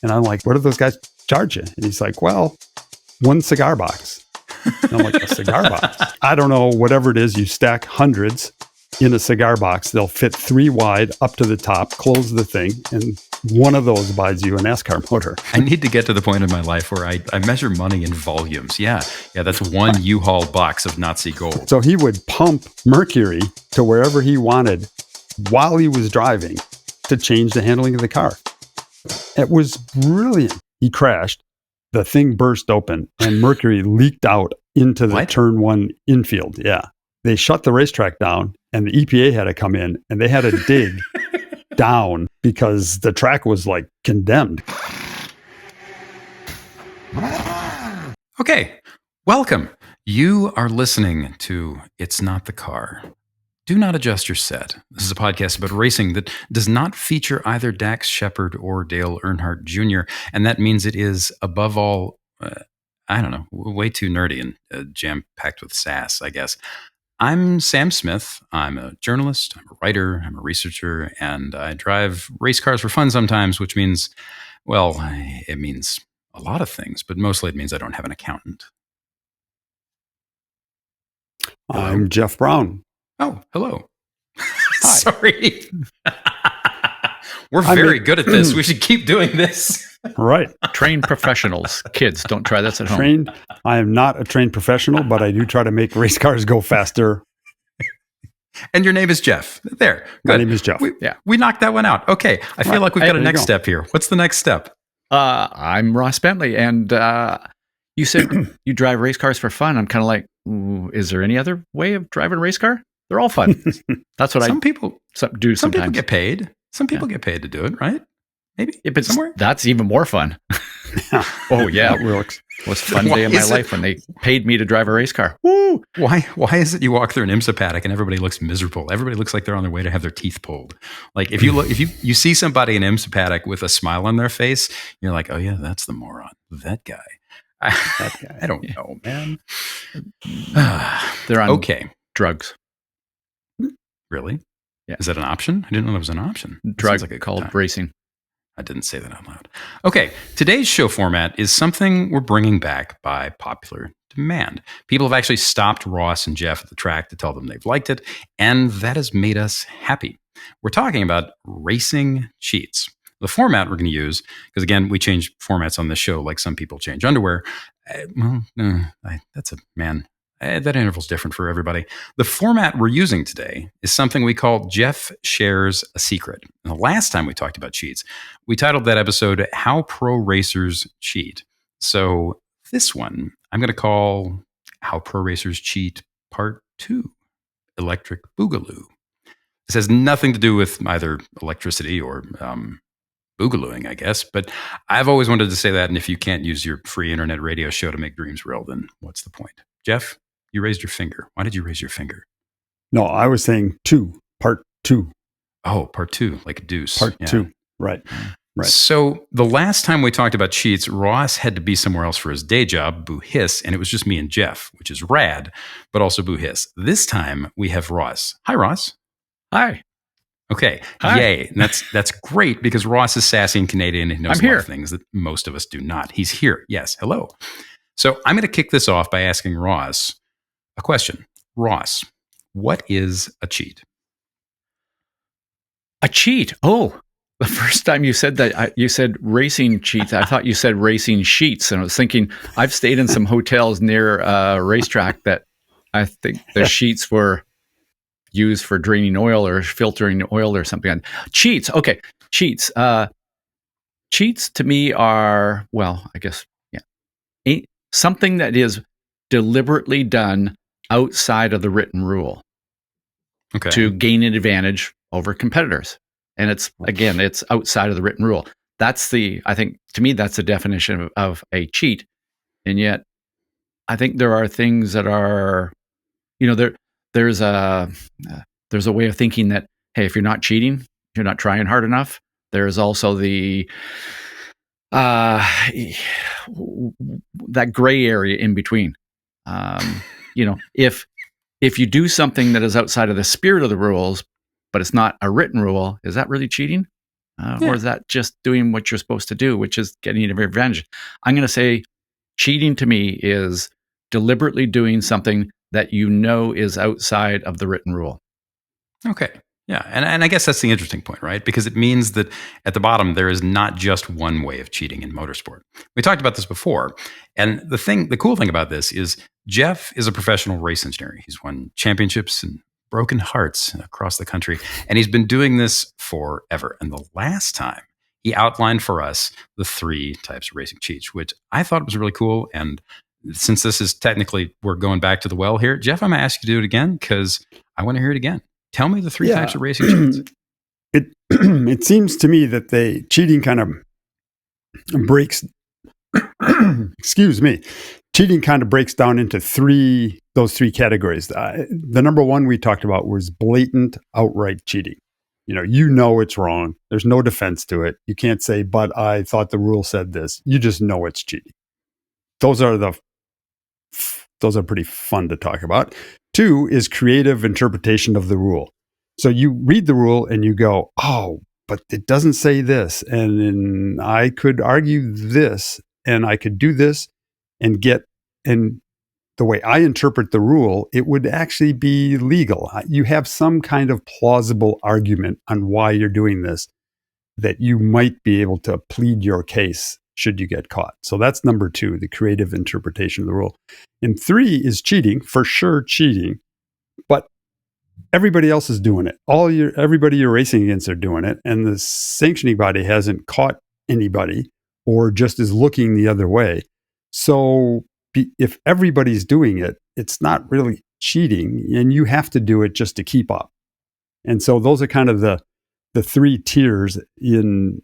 And I'm like, what do those guys charge you? And he's like, well, one cigar box. And I'm like, a cigar box? I don't know, whatever it is, you stack hundreds in a cigar box. They'll fit 3 wide up to the top, close the thing, and one of those buys you a NASCAR motor. I need to get to the point in my life where I measure money in volumes. Yeah, that's one U-Haul box of Nazi gold. So he would pump Mercury to wherever he wanted while he was driving to change the handling of the car. It was brilliant. He crashed. The thing burst open and Mercury leaked out into the turn 1 infield. Yeah. They shut the racetrack down and the EPA had to come in and they had to dig down because the track was like condemned. Okay, welcome. You are listening to It's Not the Car. Do not adjust your set. This is a podcast about racing that does not feature either Dax Shepard or Dale Earnhardt Jr., and that means it is, above all, way too nerdy and jam-packed with sass, I guess. I'm Sam Smith. I'm a journalist, I'm a writer, I'm a researcher, and I drive race cars for fun sometimes, which means, well, it means a lot of things, but mostly it means I don't have an accountant. Hello. I'm Jeff Braun. Oh, hello. Sorry. We're very good at this. We should keep doing this. Right. Trained professionals. Kids, don't try this at home. I am not a trained professional, but I do try to make race cars go faster. And your name is Jeff. There. Good. My name is Jeff. We knocked that one out. Okay. I feel like we've got a next step here. What's the next step? I'm Ross Bentley, and you said you drive race cars for fun. I'm kind of like, is there any other way of driving a race car? They're all fun. That's what some people do sometimes. Some people get paid. Some people get paid to do it, right? Maybe. But somewhere. That's even more fun. Oh, yeah. That works. It was a fun day in my life when they paid me to drive a race car. Woo! Why is it you walk through an IMSA paddock and everybody looks miserable? Everybody looks like they're on their way to have their teeth pulled. Like if you see somebody in IMSA paddock with a smile on their face, you're like, oh yeah, that's the moron. That guy. I don't know, man. They're on okay. drugs. Really? Yeah. Is that an option? I didn't know that was an option. Drug called racing. I didn't say that out loud. Okay, today's show format is something we're bringing back by popular demand. People have actually stopped Ross and Jeff at the track to tell them they've liked it, and that has made us happy. We're talking about racing cheats. The format we're going to use, because again, we change formats on this show like some people change underwear. That interval's different for everybody. The format we're using today is something we call Jeff Shares a Secret. And the last time we talked about cheats, we titled that episode, How Pro Racers Cheat. So this one, I'm going to call How Pro Racers Cheat Part 2, Electric Boogaloo. This has nothing to do with either electricity or boogalooing, I guess. But I've always wanted to say that, and if you can't use your free internet radio show to make dreams real, then what's the point? Jeff? You raised your finger. Why did you raise your finger? No, I was saying part 2. Oh, part 2, like a deuce. Part 2, right. So the last time we talked about cheats, Ross had to be somewhere else for his day job, boo hiss, and it was just me and Jeff, which is rad, but also boo hiss. This time we have Ross. Hi, Ross. Hi. Okay. Hi. Yay. And that's great because Ross is sassy and Canadian and knows a lot of things that most of us do not. He's here. Yes. Hello. So I'm going to kick this off by asking Ross a question. Ross, what is a cheat? A cheat? Oh, the first time you said that, you said racing cheats. I thought you said racing sheets. And I was thinking, I've stayed in some hotels near a racetrack that I think the sheets were used for draining oil or filtering oil or something. Cheats. Okay. Cheats. Cheats to me are, well, I guess, yeah, something that is deliberately done outside of the written rule to gain an advantage over competitors. And it's outside of the written rule. I think to me, that's the definition of a cheat. And yet I think there are things that are, there's a way of thinking that, hey, if you're not cheating, you're not trying hard enough. There's also that gray area in between. If you do something that is outside of the spirit of the rules, but it's not a written rule, is that really cheating? Or is that just doing what you're supposed to do, which is getting an advantage? I'm going to say cheating to me is deliberately doing something that you know is outside of the written rule. Okay. Yeah. And I guess that's the interesting point, right? Because it means that at the bottom, there is not just one way of cheating in motorsport. We talked about this before. And the cool thing about this is Jeff is a professional race engineer. He's won championships and broken hearts across the country. And he's been doing this forever. And the last time he outlined for us the 3 types of racing cheats, which I thought was really cool. And since this is technically, we're going back to the well here, Jeff, I'm going to ask you to do it again because I want to hear it again. Tell me the 3 types of racing cheats. It seems to me that cheating kind of breaks. Excuse me. Cheating kind of breaks down into those three categories. The number one we talked about was blatant, outright cheating. You know it's wrong. There's no defense to it. You can't say, "But I thought the rule said this." You just know it's cheating. Those are pretty fun to talk about. 2 is creative interpretation of the rule. So you read the rule and you go, "Oh, but it doesn't say this, and I could argue this, and I could do this, and the way I interpret the rule, it would actually be legal." You have some kind of plausible argument on why you're doing this that you might be able to plead your case should you get caught. So that's number 2, the creative interpretation of the rule. And 3 is cheating, for sure cheating, but everybody else is doing it. Everybody you're racing against are doing it, and the sanctioning body hasn't caught anybody or just is looking the other way. So if everybody's doing it, it's not really cheating, and you have to do it just to keep up. And so those are kind of the 3 tiers in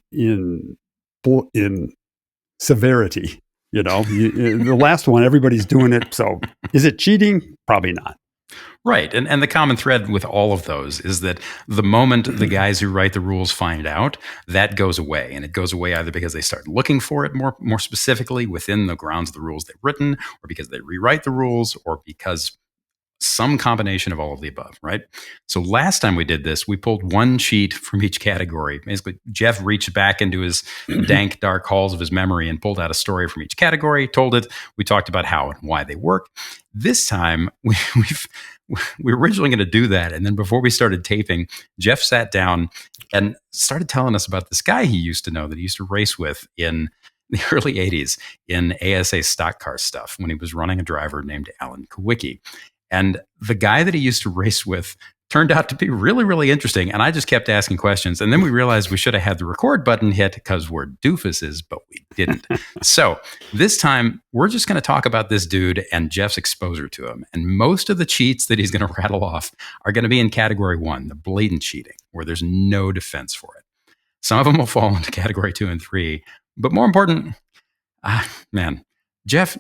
severity. The last one, everybody's doing it. So is it cheating? Probably not. Right. And the common thread with all of those is that the moment the guys who write the rules find out, that goes away. And it goes away either because they start looking for it more specifically within the grounds of the rules they've written, or because they rewrite the rules, or because some combination of all of the above, right? So last time we did this, we pulled 1 cheat from each category. Basically, Jeff reached back into his dank, dark halls of his memory and pulled out a story from each category, told it. We talked about how and why they work. This time, we were originally going to do that. And then before we started taping, Jeff sat down and started telling us about this guy he used to know that he used to race with in the early 80s in ASA stock car stuff when he was running a driver named Alan Kowicki. And the guy that he used to race with turned out to be really, really interesting. And I just kept asking questions. And then we realized we should have had the record button hit because we're doofuses, but we didn't. So this time, we're just going to talk about this dude and Jeff's exposure to him. And most of the cheats that he's going to rattle off are going to be in category 1, the blatant cheating, where there's no defense for it. Some of them will fall into category 2 and 3. But more important, Jeff,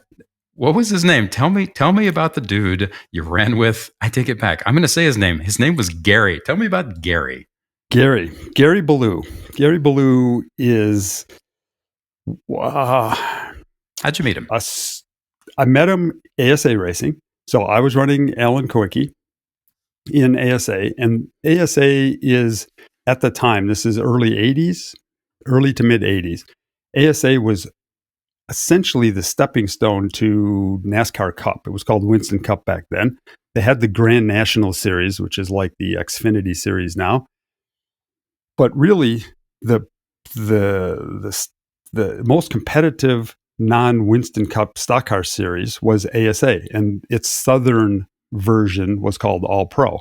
what was his name? Tell me about the dude you ran with. I take it back. I'm going to say his name. His name was Gary. Tell me about Gary. Gary Balo. Gary Balo is. How'd you meet him? I met him ASA racing. So I was running Alan Kowicki in ASA, and ASA is at the time. This is early to mid 80s. ASA was essentially the stepping stone to NASCAR Cup. It was called Winston Cup back then. They had the Grand National Series, which is like the Xfinity Series now. But really, the most competitive non-Winston Cup stock car series was ASA, and its southern version was called All Pro.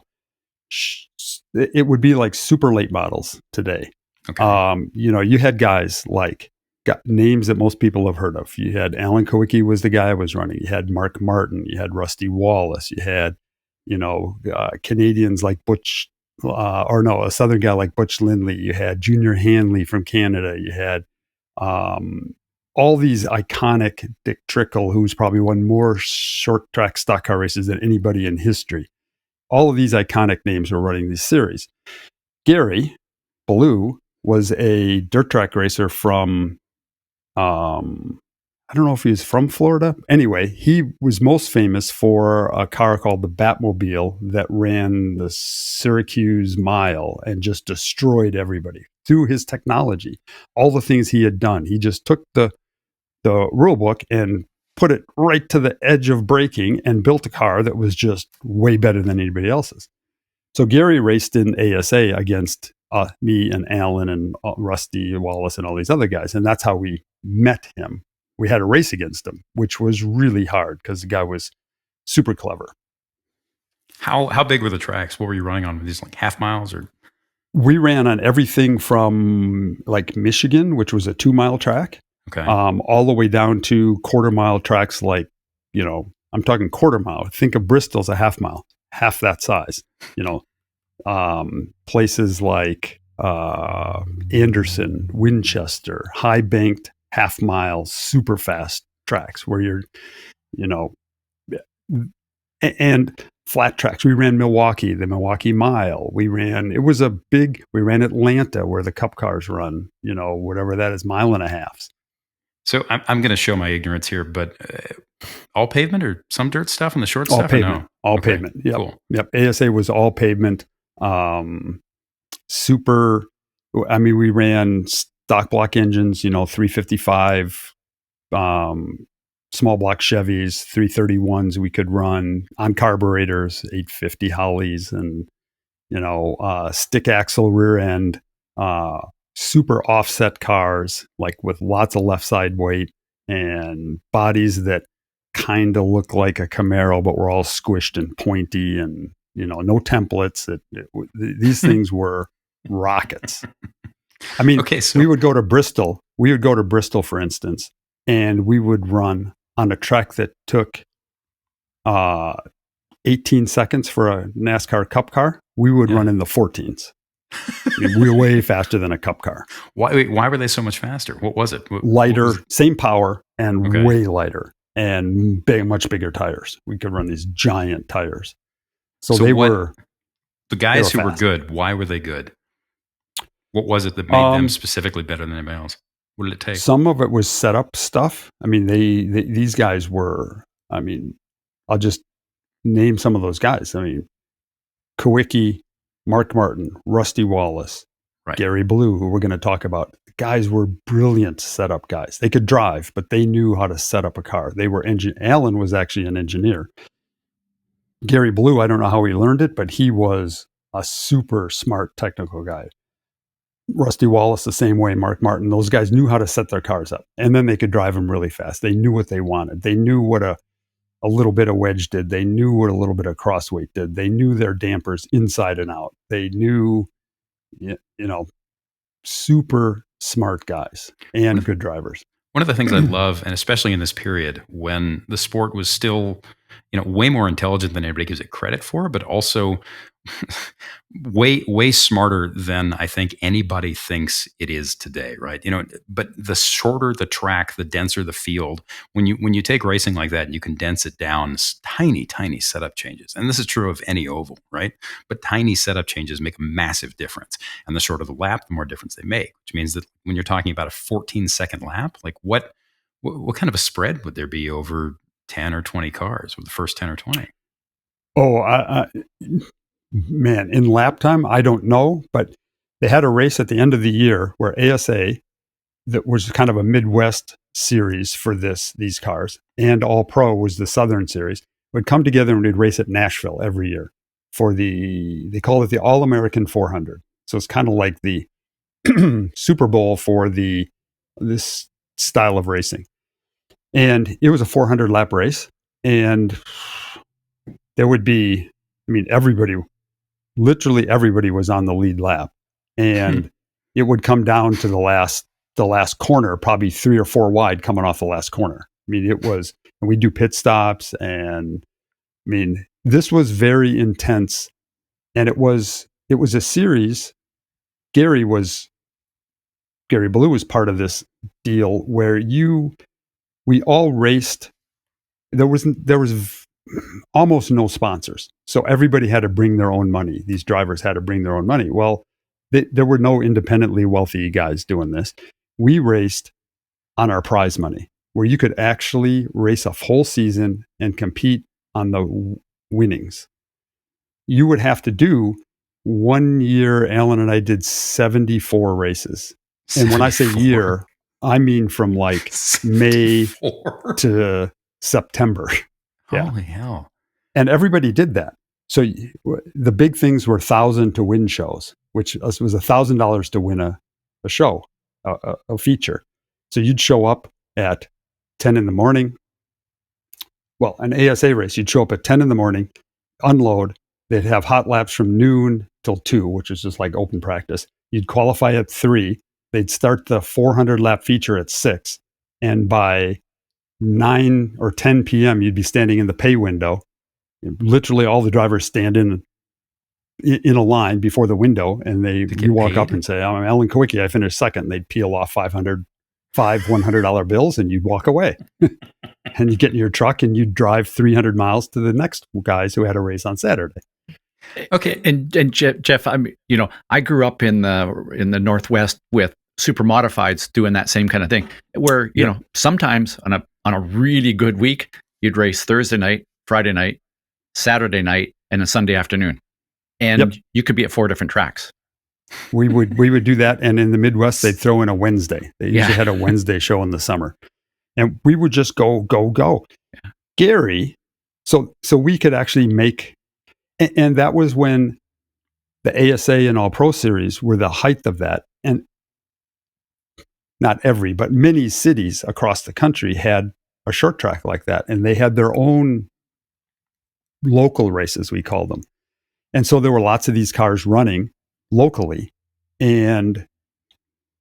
It would be like super late models today. Okay. You had guys like got names that most people have heard of. You had Alan Kowicki was the guy I was running. You had Mark Martin. You had Rusty Wallace. You had, Canadians like Butch, a Southern guy like Butch Lindley. You had Junior Hanley from Canada. You had all these iconic Dick Trickle, who's probably won more short track stock car races than anybody in history. All of these iconic names were running this series. Gary Balo was a dirt track racer from, I I don't know if he was from Florida. Anyway, he was most famous for a car called the Batmobile that ran the Syracuse Mile and just destroyed everybody through his technology. All the things he had done, he just took the rule book and put it right to the edge of braking and built a car that was just way better than anybody else's. So Gary raced in ASA against me and Alan and Rusty Wallace and all these other guys. And that's how we met him. We had a race against him, which was really hard because the guy was super clever. How big were the tracks? What were you running on? Were these like half miles or? We ran on everything from like Michigan, which was a 2-mile track, Okay. all the way down to quarter-mile tracks like, I'm talking quarter mile. Think of Bristol's a half mile, half that size, places like Anderson, Winchester, high banked half mile, super fast tracks where you're, and flat tracks. We ran Milwaukee, the Milwaukee Mile. We ran Atlanta where the Cup cars run, whatever that is, 1.5 miles. So I'm going to show my ignorance here, but all pavement or some dirt stuff on the short All stuff? pavement. No? All Okay, pavement. Yep. Cool. Yep. ASA was all pavement. Super. I mean, we ran stock block engines, 355, small block Chevys, 331s we could run on carburetors, 850 Holleys, and, stick axle rear end, super offset cars, like with lots of left side weight and bodies that kind of look like a Camaro, but were all squished and pointy and, no templates. These things were rockets. I mean, Okay, so we would go to Bristol. For instance, and we would run on a track that took 18 seconds for a NASCAR Cup car. We would run in the 14s. I mean, we were way faster than a Cup car. why were they so much faster? What was it? Lighter, What was it? same power, and Okay. way lighter, and much bigger tires. We could run these giant tires. So So they what- were. The guys They who were were fast. good, why were they good? What was it that made them specifically better than anybody else? What did it take? Some of it was setup stuff. I mean, these guys were. I mean, I'll just name some of those guys. I mean, Kowicki, Mark Martin, Rusty Wallace, Right. Gary Blue, who we're going to talk about. The guys were brilliant setup guys. They could drive, but they knew how to set up a car. They were Alan was actually an engineer. Gary Blue, I don't know how he learned it, but he was a super smart technical guy. Rusty Wallace, the same way, Mark Martin, those guys knew how to set their cars up, and then they could drive them really fast. They knew what they wanted. They knew what a little bit of wedge did. They knew what a little bit of crossweight did. They knew their dampers inside and out. They knew, super smart guys and good drivers. One of the things I love, and especially in this period when the sport was still, way more intelligent than anybody gives it credit for, but also way smarter than I think anybody thinks it is today, right? But the shorter the track, the denser the field. When you take racing like that, you condense it down tiny setup changes, and this is true of any oval, right? But tiny setup changes make a massive difference, and the shorter the lap, the more difference they make. Which means that when you're talking about a 14-second lap, like what kind of a spread would there be over 10 or 20 cars with the first 10 or 20? Oh, man, in lap time, I don't know, but they had a race at the end of the year where ASA, that was kind of a Midwest series for these cars, and All Pro was the Southern series, would come together and we'd race at Nashville every year for they call it the All American 400. So it's kind of like the Super Bowl for this style of racing. And it was a 400 lap race, and there would be, literally everybody was on the lead lap, and it would come down to the last corner, probably 3 or 4 wide coming off the last corner. I mean, it was, and we do pit stops, and this was very intense, and it was a series. Gary Blue was part of this deal where we all raced. There was almost no sponsors. So everybody had to bring their own money. These drivers had to bring their own money. Well, there were no independently wealthy guys doing this. We raced on our prize money. where you could actually race a whole season and compete on the winnings. You would have to do 1 year, Alan and I did 74 races. And when I say 74. year, I mean from like May 74. to September. Yeah. Holy hell. And everybody did that. So the big things were 1,000 to win shows, which was $1,000 to win a show, a feature. So you'd show up at 10 in the morning. Well, an ASA race, you'd show up at 10 in the morning, unload. They'd have hot laps from noon till 2, which is just like open practice. You'd qualify at 3. They'd start the 400 lap feature at 6. And by 9 or 10 p.m., you'd be standing in the pay window. Literally all the drivers stand in a line before the window, and you walk up and say, "I'm Alan Kowicki, I finished second." They'd peel off five $100 bills, and you'd walk away. And you get in your truck and you drive 300 miles to the next guys who had a race on Saturday. Okay, and Jeff, I grew up in the Northwest with super modifieds doing that same kind of thing, where sometimes on a really good week you'd race Thursday night, Friday night, Saturday night, and a Sunday afternoon, and you could be at 4 different tracks. We would do that, and in the Midwest they'd throw in a Wednesday. They usually had a Wednesday show in the summer, and we would just go. Yeah. Gary, so we could actually make, and that was when the ASA and All Pro Series were the height of that, and not every, but many cities across the country had a short track like that, and they had their own local races, we call them. And so there were lots of these cars running locally, and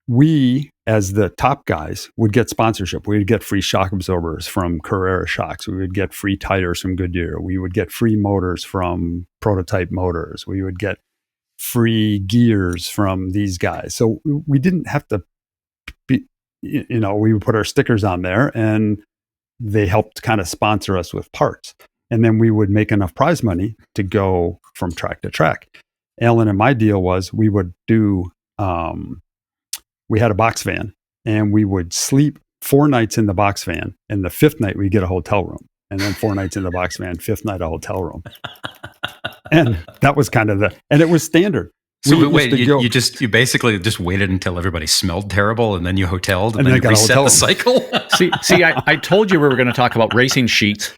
we, as the top guys, would get sponsorship. We would get free shock absorbers from Carrera Shocks. We would get free tires from Goodyear. We would get free motors from Prototype Motors. We would get free gears from these guys. So we didn't have to be, we would put our stickers on there, and they helped kind of sponsor us with parts. And then we would make enough prize money to go from track to track. Alan and my deal was we would do, we had a box van, and we would sleep 4 nights in the box van. And the 5th night we'd get a hotel room, and then 4 nights in the box van, 5th night a hotel room. And that was kind of and it was standard. So wait, you basically just waited until everybody smelled terrible, and then you hoteled, and then you reset the cycle? See, I told you we were going to talk about racing sheets.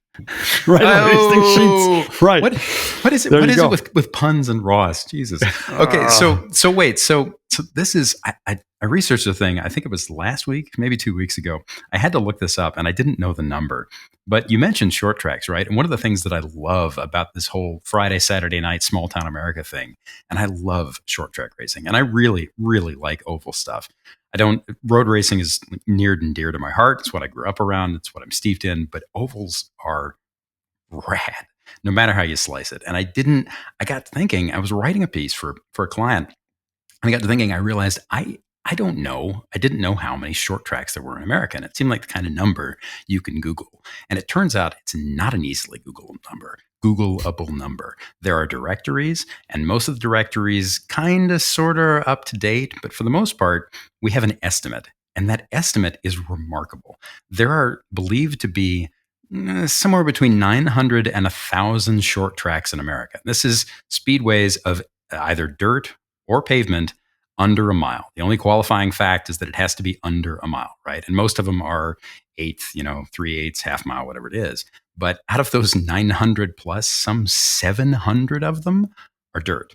Right, racing sheets. Right. What is it? What is it with puns and Ross? Jesus. Okay, so wait, so this is I researched a thing. I think it was last week, maybe 2 weeks ago. I had to look this up, and I didn't know the number. But you mentioned short tracks, right? And one of the things that I love about this whole Friday, Saturday night, small town America thing, and I love short track racing, and I really, really like oval stuff. Road racing is near and dear to my heart. It's what I grew up around. It's what I'm steeped in, but ovals are rad, no matter how you slice it. And I got thinking, I was writing a piece for a client, and I got to thinking, I realized I didn't know how many short tracks there were in America. And it seemed like the kind of number you can Google. And it turns out it's not an easily Googleable number. There are directories, and most of the directories kind of sort of up to date. But for the most part, we have an estimate. And that estimate is remarkable. There are believed to be somewhere between 900 and 1,000 short tracks in America. This is speedways of either dirt or pavement under a mile. The only qualifying fact is that it has to be under a mile, right? And most of them are 3/8, half mile, whatever it is. But out of those 900 plus, some 700 of them are dirt.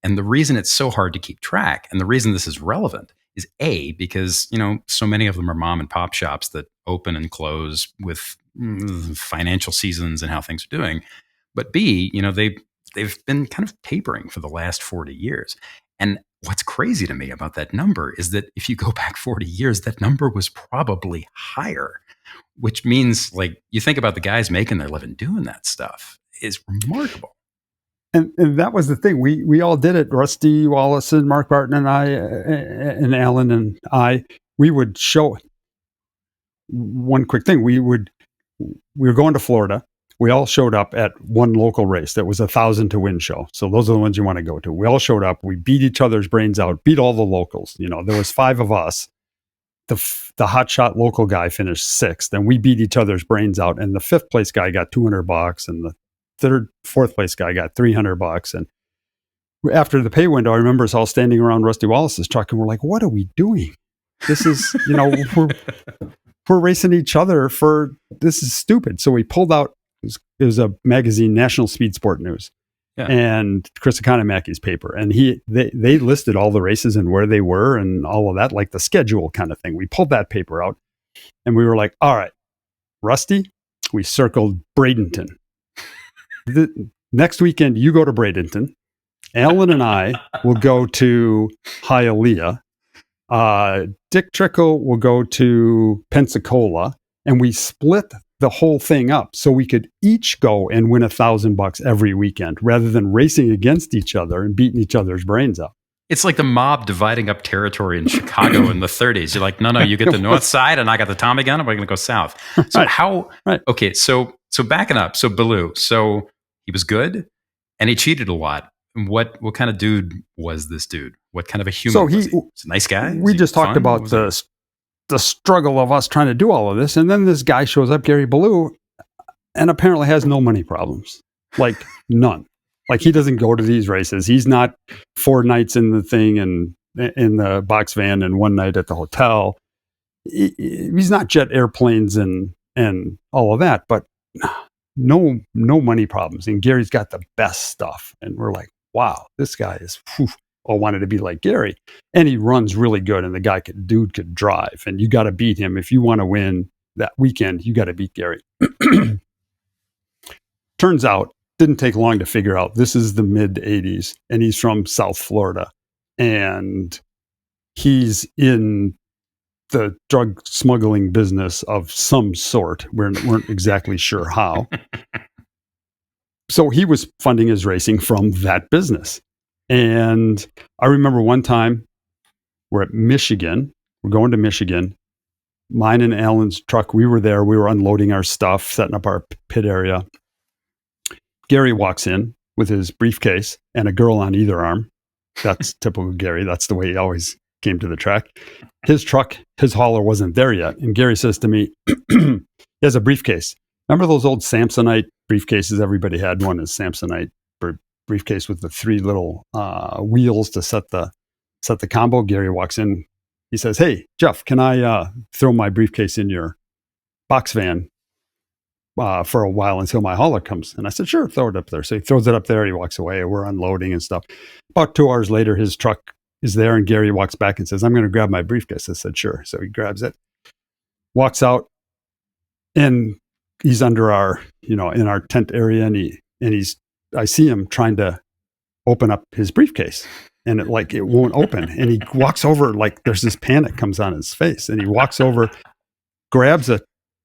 And the reason it's so hard to keep track, and the reason this is relevant, is A, because so many of them are mom and pop shops that open and close with financial seasons and how things are doing. But B, they've been kind of tapering for the last 40 years. And what's crazy to me about that number is that if you go back 40 years, that number was probably higher, which means, like, you think about the guys making their living doing that stuff is remarkable. And that was the thing. We all did it. Rusty Wallace and Mark Barton and I and Alan and I, we would show one quick thing. We were going to Florida. We all showed up at one local race that was 1,000 to win show. So those are the ones you want to go to. We all showed up. We beat each other's brains out, beat all the locals. There was 5 of us the hotshot local guy finished 6th, and we beat each other's brains out. And the 5th place guy got $200, and the 4th place guy got $300. And after the pay window, I remember us all standing around Rusty Wallace's truck, and we're like, "What are we doing? This is, we're racing each other for this is stupid." So we pulled out. It was a magazine, National Speed Sport News, and Chris Economacki's paper, and they listed all the races and where they were and all of that, like the schedule kind of thing. We pulled that paper out, and we were like, "All right, Rusty," we circled Bradenton. Next weekend, you go to Bradenton. Alan and I will go to Hialeah. Dick Trickle will go to Pensacola, and we split the whole thing up so we could each go and win $1,000 every weekend rather than racing against each other and beating each other's brains up. It's like the mob dividing up territory in Chicago in the 30s. You're like, no, you get the north side and I got the Tommy gun, and we're going to go south. So okay, so backing up, so Balo, so he was good and he cheated a lot. What kind of dude was this dude? What kind of a human was he? He's a nice guy? We just talked about the struggle of us trying to do all of this, and then this guy shows up, Gary Balo, and apparently has no money problems. Like, none. Like, he doesn't go to these races. He's not 4 nights in the thing and in the box van and 1 night at the hotel. He's not jet airplanes and all of that, but no money problems. And Gary's got the best stuff. And we're like, wow, this guy is, I wanted to be like Gary. And he runs really good, and the dude could drive. And you got to beat him. If you want to win that weekend, you got to beat Gary. Turns out, didn't take long to figure out, this is the mid 80s, and he's from South Florida. And he's in the drug smuggling business of some sort. We weren't exactly sure how. So he was funding his racing from that business. And I remember one time we're at Michigan. We're going to Michigan. Mine and Alan's truck, we were there. We were unloading our stuff, setting up our pit area. Gary walks in with his briefcase and a girl on either arm. That's typical Gary. That's the way he always came to the track. His truck, his hauler wasn't there yet. And Gary says to me, he has a briefcase. Remember those old Samsonite briefcases? Everybody had one, is Samsonite briefcase with the 3 little wheels to set the combo. Gary walks in. He says, "Hey, Jeff, can I throw my briefcase in your box van for a while until my hauler comes?" And I said, "Sure, throw it up there." So he throws it up there. He walks away. We're unloading and stuff. About 2 hours later, his truck is there, and Gary walks back and says, "I'm going to grab my briefcase." I said, "Sure." So he grabs it, walks out, and he's under our, in our tent area, and I see him trying to open up his briefcase, and it won't open. And he walks over, like there's this panic comes on his face, and he walks over, grabs a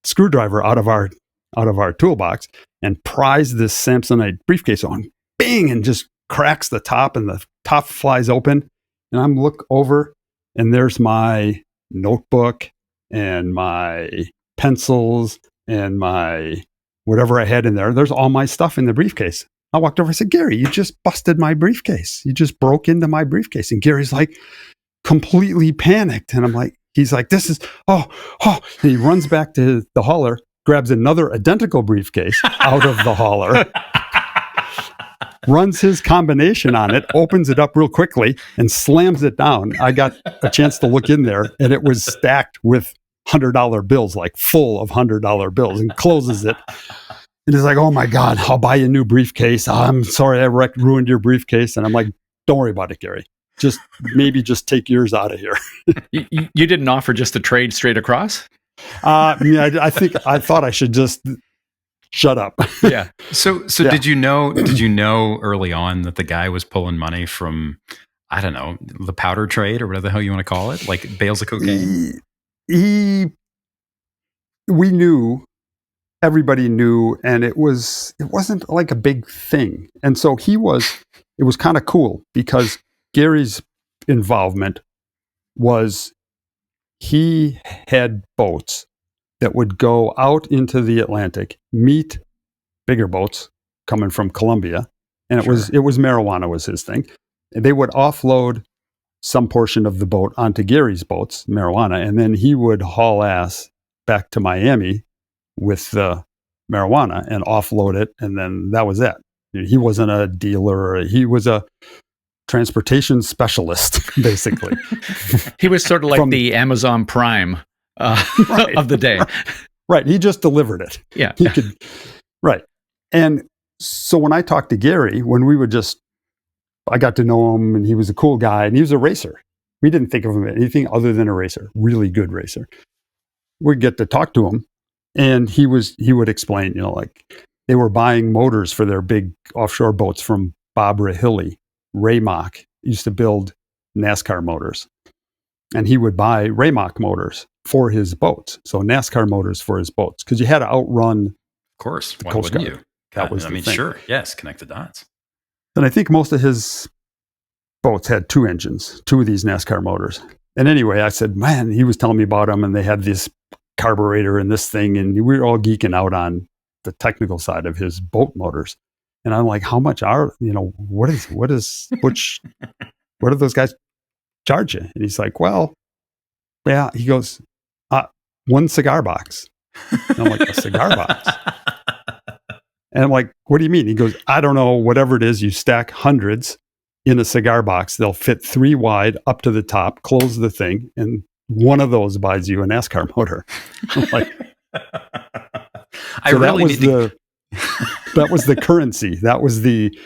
screwdriver out of our toolbox, and pries this Samsonite briefcase on, bing, and just cracks the top, and the top flies open. And I'm look over, and there's my notebook and my pencils and my whatever I had in there. There's all my stuff in the briefcase. I walked over and said, "Gary, you just busted my briefcase. You just broke into my briefcase." And Gary's like completely panicked. And I'm like, he's like, "This is, oh. And he runs back to the hauler, grabs another identical briefcase out of the hauler, runs his combination on it, opens it up real quickly, and slams it down. I got a chance to look in there, and it was stacked with $100 bills, like full of $100 bills, and closes it. And he's like, "Oh my God, I'll buy you a new briefcase. I'm sorry I ruined your briefcase." And I'm like, "Don't worry about it, Gary. Maybe just take yours out of here." You didn't offer just to trade straight across? I thought I should just shut up. Yeah. So yeah. Did you know early on that the guy was pulling money from, I don't know, the powder trade or whatever the hell you want to call it, like bales of cocaine? We knew, everybody knew, and it wasn't like a big thing. And so it was kind of cool because Gary's involvement was he had boats that would go out into the Atlantic, meet bigger boats coming from Colombia. And it was marijuana was his thing. And they would offload some portion of the boat onto Gary's boats, marijuana, and then he would haul ass back to Miami with the marijuana and offload it, and then that was it. He wasn't a dealer. He was a transportation specialist, basically. He was sort of like the Amazon Prime Right. of the day. Right. He just delivered it. Yeah. He could. Right. And so when I talked to Gary, I got to know him, and he was a cool guy, and he was a racer. We didn't think of him as anything other than a racer, really good racer. We'd get to talk to him, and he would explain, like they were buying motors for their big offshore boats from Bob Rahilly. Raymock used to build NASCAR motors, and he would buy Raymock motors for his boats. So NASCAR motors for his boats, because you had to outrun. Of course. The Why Coast wouldn't Guard. you? That was the thing. Sure. Yes. Connect the dots. And I think most of his boats had 2 engines, 2 of these NASCAR motors. And anyway, I said, man, he was telling me about them, and they had this carburetor and this thing, and we were all geeking out on the technical side of his boat motors. And I'm like, how much what do those guys charge you? And he's like, well, yeah. He goes, 1 cigar box. And I'm like, a cigar box? And I'm like, what do you mean? He goes, I don't know, whatever it is, you stack hundreds in a cigar box. They'll fit 3 wide up to the top, close the thing, and one of those buys you a NASCAR motor. I'm like, that was the currency. That was the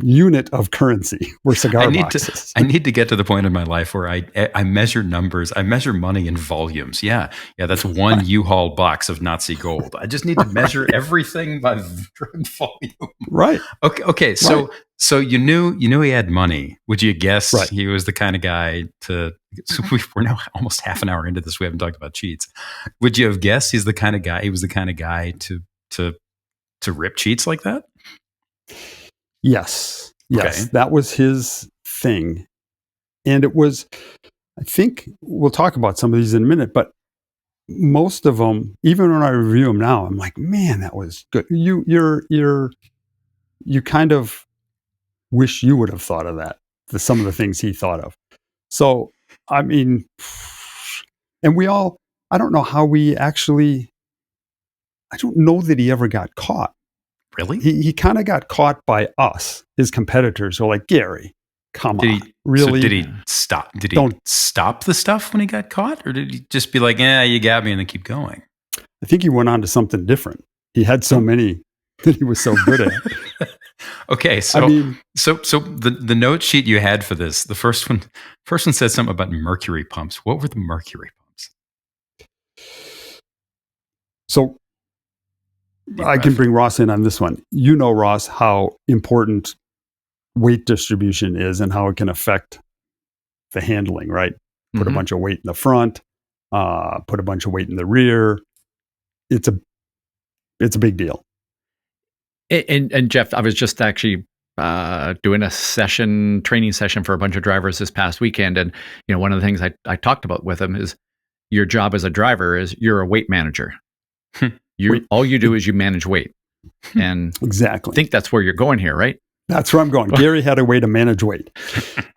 unit of currency were cigar boxes. I need to get to the point in my life where I measure numbers. I measure money in volumes. Yeah, that's 1 U-Haul box of Nazi gold. I just need to measure everything by volume. Right. Okay. So you knew he had money. Would you guess he was the kind of guy to? So we're now almost half an hour into this. We haven't talked about cheats. Would you have guessed he was the kind of guy to rip cheats like that? Yes. Okay. That was his thing. And it was, I think we'll talk about some of these in a minute, but most of them, even when I review them now, I'm like, man, that was good. You kind of wish you would have thought of that, some of the things he thought of. So, I mean, and I don't know how I don't know that he ever got caught. Really? He kind of got caught by us, his competitors, who are like, Gary, come on. Really? So did he stop? Did he stop the stuff when he got caught? Or did he just be like, yeah, you got me, and then keep going? I think he went on to something different. He had so many that he was so good at. Okay, so the note sheet you had for this, the first one said something about mercury pumps. What were the mercury pumps? So I can bring Ross in on this one. You know, Ross, how important weight distribution is and how it can affect the handling, right? Put a bunch of weight in the front, put a bunch of weight in the rear. It's a big deal. And Jeff, I was just actually doing a training session for a bunch of drivers this past weekend. And, one of the things I talked about with them is your job as a driver is you're a weight manager. All you do is you manage weight. And exactly. I think that's where you're going here, right? That's where I'm going. Gary had a way to manage weight.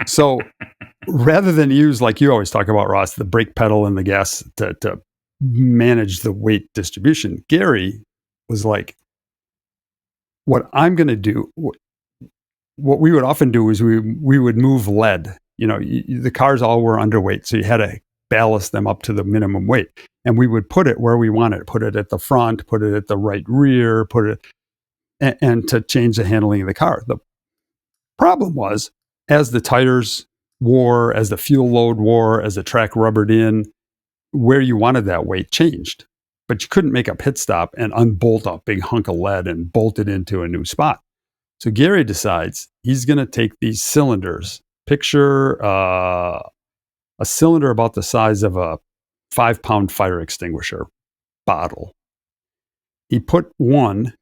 So rather than use, like you always talk about, Ross, the brake pedal and the gas to manage the weight distribution, Gary was like, what I'm going to do, what we would often do is we would move lead. The cars all were underweight, so you had to ballast them up to the minimum weight. And we would put it where we wanted. Put it at the front, put it at the right rear, and to change the handling of the car. The problem was, as the tires wore, as the fuel load wore, as the track rubbered in, where you wanted that weight changed. But you couldn't make a pit stop and unbolt a big hunk of lead and bolt it into a new spot. So Gary decides he's going to take these cylinders. Picture a cylinder about the size of a 5-pound fire extinguisher bottle. He put one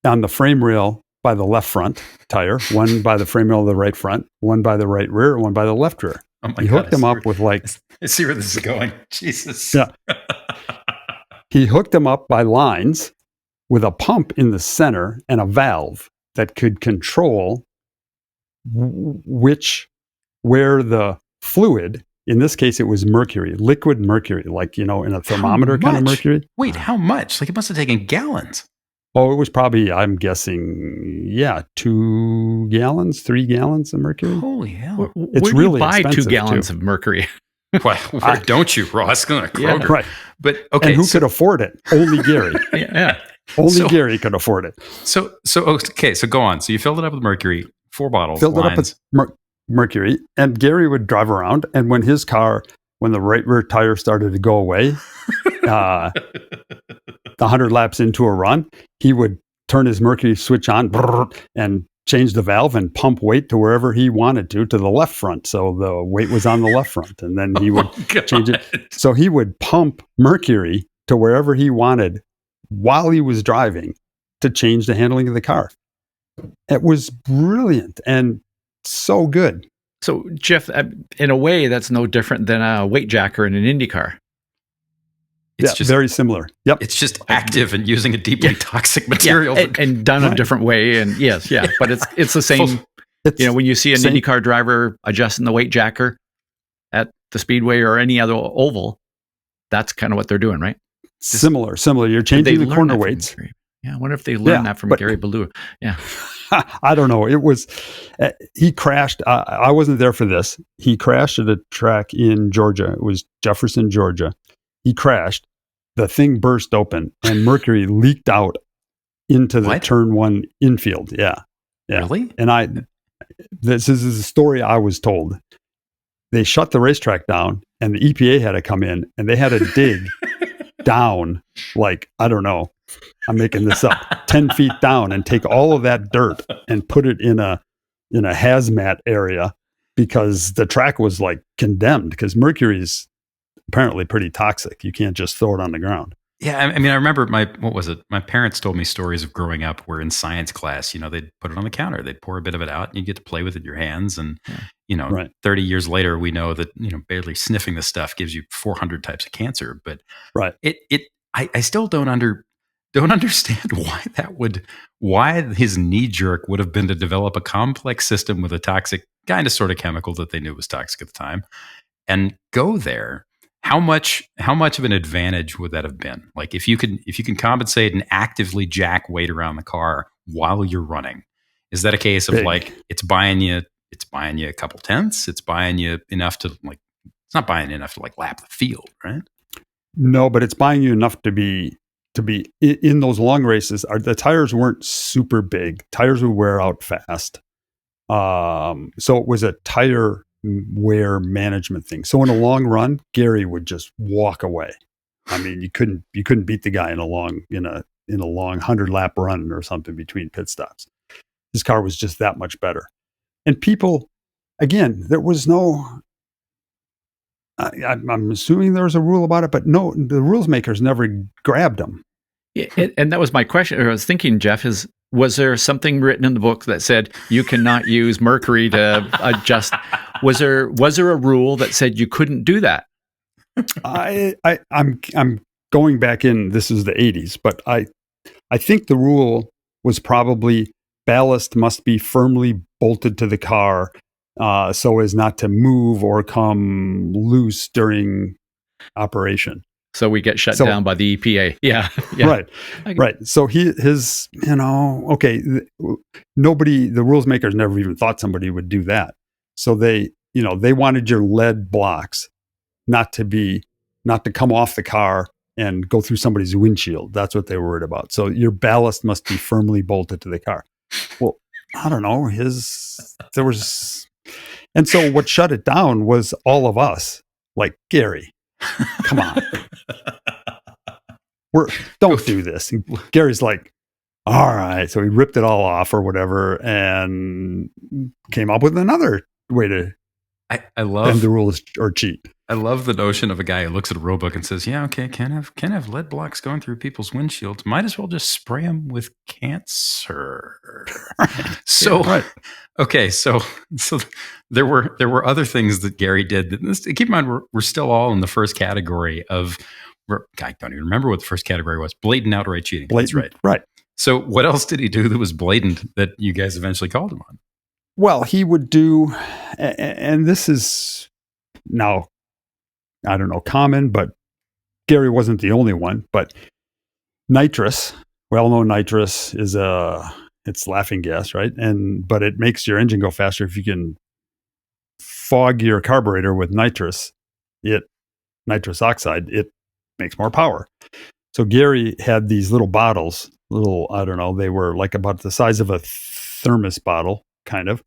on the frame rail by the left front tire, one by the frame rail of the right front, one by the right rear, one by the left rear. Oh my he God, hooked them up with I see where this is going. Jesus. Yeah. He hooked them up by lines with a pump in the center and a valve that could control where the fluid. In this case, it was mercury, liquid mercury, like, in a thermometer kind of mercury. Wait, how much? Like, it must have taken gallons. Oh, it was probably, I'm guessing, 2 gallons, 3 gallons of mercury. Holy hell. It's where do really you buy 2 expensive, gallons too. of mercury? Why, where don't you, Ross? Going to Kroger. Yeah, right. But okay. And who could afford it? Only Gary. Yeah. Only Gary could afford it. So go on. So you filled it up with mercury, 4 bottles. Filled it up lines. with mercury. And Gary would drive around. And when the right rear tire started to go away, the 100 laps into a run, he would turn his mercury switch on and change the valve and pump weight to wherever he wanted to the left front. So the weight was on the left front. And then he would change it. So he would pump mercury to wherever he wanted while he was driving to change the handling of the car. It was brilliant and so good. So, Jeff, in a way, that's no different than a weight jacker in an Indy car. It's just very similar. Yep. It's just active and using a deeply toxic material. And done a different way. And but it's the same. When you see an Indy car driver adjusting the weight jacker at the speedway or any other oval, that's kind of what they're doing, right? Similar. You're changing the corner weights. I wonder if they learned that from Gary Balo. Yeah. I don't know. It was, he crashed. I wasn't there for this. He crashed at a track in Georgia. It was Jefferson, Georgia. He crashed. The thing burst open and mercury leaked out into the turn 1 infield. Yeah. Really? And this is a story I was told. They shut the racetrack down and the EPA had to come in and they had to dig down, like, I don't know, I'm making this up, 10 feet down and take all of that dirt and put it in a hazmat area because the track was like condemned because mercury is apparently pretty toxic. You can't just throw it on the ground. Yeah, I mean, I remember my parents told me stories of growing up where in science class, they'd put it on the counter, they'd pour a bit of it out and you get to play with it in your hands. And, 30 years later, we know that, barely sniffing the stuff gives you 400 types of cancer. But I still don't understand why his knee jerk would have been to develop a complex system with a toxic kind of sort of chemical that they knew was toxic at the time and go there. How much of an advantage would that have been? Like if you can compensate and actively jack weight around the car while you're running, is that a case of like it's buying you a couple tenths? It's buying you enough to like, it's not buying you enough to like lap the field, right? No, but it's buying you enough to be in those long races. The tires weren't super big. Tires would wear out fast. So it was a tire wear management thing. So in a long run, Gary would just walk away. I mean, you couldn't beat the guy in a long 100 lap run or something between pit stops. His car was just that much better. And people, again, there was no, I'm assuming there was a rule about it, but no, the rules makers never grabbed them. And that was my question. I was thinking, Jeff, was there something written in the book that said you cannot use mercury to adjust? Was there a rule that said you couldn't do that? I'm going back in. This is the 80s, but I think the rule was probably ballast must be firmly bolted to the car so as not to move or come loose during operation. So we get shut down by the EPA. Yeah. Right. So his, the rules makers never even thought somebody would do that. So they wanted your lead blocks not to come off the car and go through somebody's windshield. That's what they were worried about. So your ballast must be firmly bolted to the car. Well, I don't know. And so what shut it down was all of us, like, Gary, come on. Don't do this. And Gary's like, all right. So he ripped it all off or whatever and came up with another way to bend the rules or cheat. I love the notion of a guy who looks at a rule book and says, yeah, okay, can't have lead blocks going through people's windshields. Might as well just spray them with cancer. Okay, so there were other things that Gary did. Keep in mind, we're still all in the first category of, I don't even remember what the first category was. Blatant outright cheating. That's right. Right. So what else did he do that was blatant that you guys eventually called him on? Well, he would do, and this is now, I don't know, common, but Gary wasn't the only one. But nitrous, well-known nitrous is it's laughing gas, right? But it makes your engine go faster if you can fog your carburetor with nitrous oxide. It makes more power. So Gary had these little bottles, I don't know, they were like about the size of a thermos bottle, kind of.